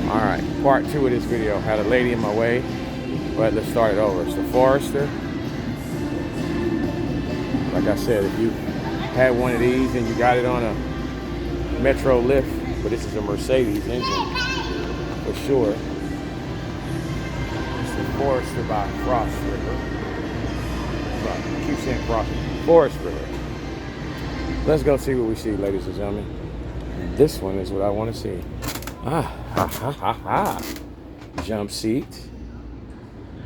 All right, part two of this video. Had a lady in my way, but let's start it over. It's the Forester. Like I said, if you had one of these and you got it on a Metro Lift, but this is a Mercedes engine for sure. It's the Forester by Frost River. I keep saying Forest River. Let's go see what we see, ladies and gentlemen. This one is what I want to see. Jump seat.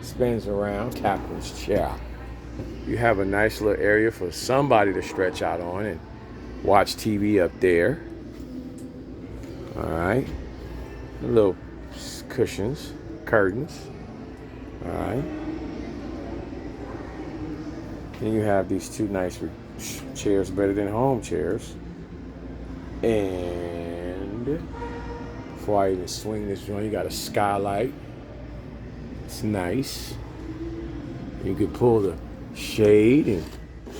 Spins around, captain's chair. You have a nice little area for somebody to stretch out on and watch TV up there. All right. Little cushions, curtains. All right. Then you have these two nice chairs, better than home chairs. And before I even swing this joint, you got a skylight. It's nice. You could pull the shade and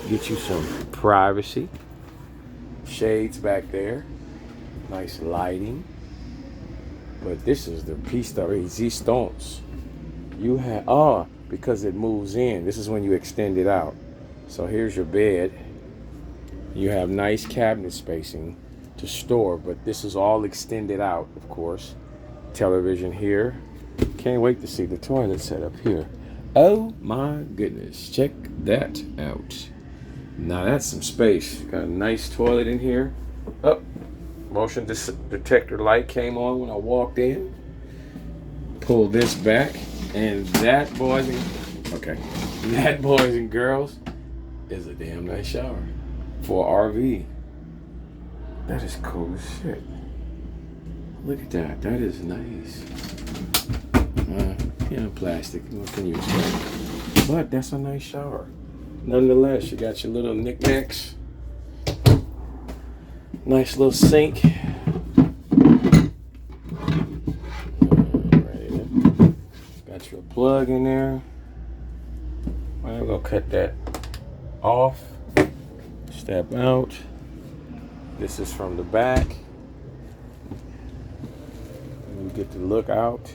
get you some privacy. Shades back there. Nice lighting. But this is the piece de resistance. You have, because it moves in. This is when you extend it out. So here's your bed. You have nice cabinet spacing to store, but this is all extended out, of course. Television here. Can't wait to see the toilet set up here. Oh my goodness, check that out. Now that's some space. Got a nice toilet in here. Oh, motion detector light came on when I walked in. Pull this back, and that, boys and girls, is a damn nice shower for RV. That is cool as shit. Look at that. That is nice. Plastic. What can you expect? But that's a nice shower. Nonetheless, you got your little knickknacks. Nice little sink. Got your plug in there. I'm gonna cut that off. Step out. This is from the back. You get to look out.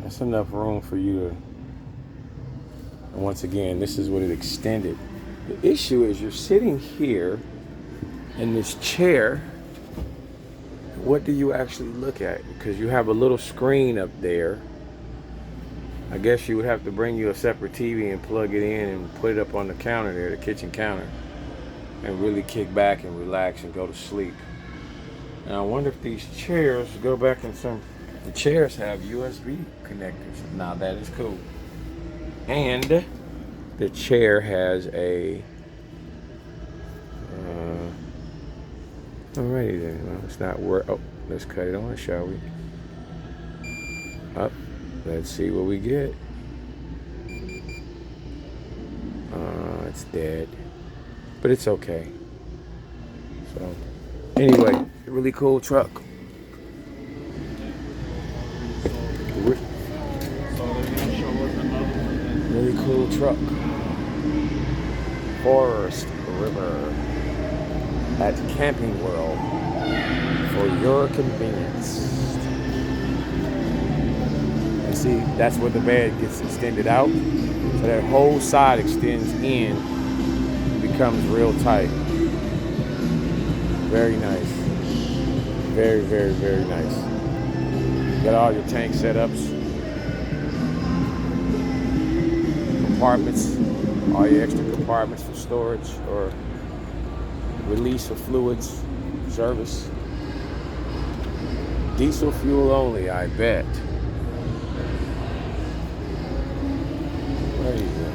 That's enough room for you to. And once again, this is what it extended. The issue is you're sitting here in this chair. What do you actually look at? Because you have a little screen up there. I guess you would have to bring you a separate TV and plug it in and put it up on the counter there, the kitchen counter, and really kick back and relax and go to sleep. And I wonder if these chairs go back in some. The chairs have USB connectors. Now that is cool. And the chair has a. Alrighty then. Well, it's not work. Oh, let's cut it on, shall we? Up. Let's see what we get. It's dead, but it's okay. So, anyway, really cool truck. Really cool truck. Forest River at Camping World for your convenience. And see, that's where the bed gets extended out. So that whole side extends in and becomes real tight. Very nice. Very, very, very nice. Got all your tank setups. Compartments, all your extra compartments for storage or release of fluids, service. Diesel fuel only, I bet. There you go.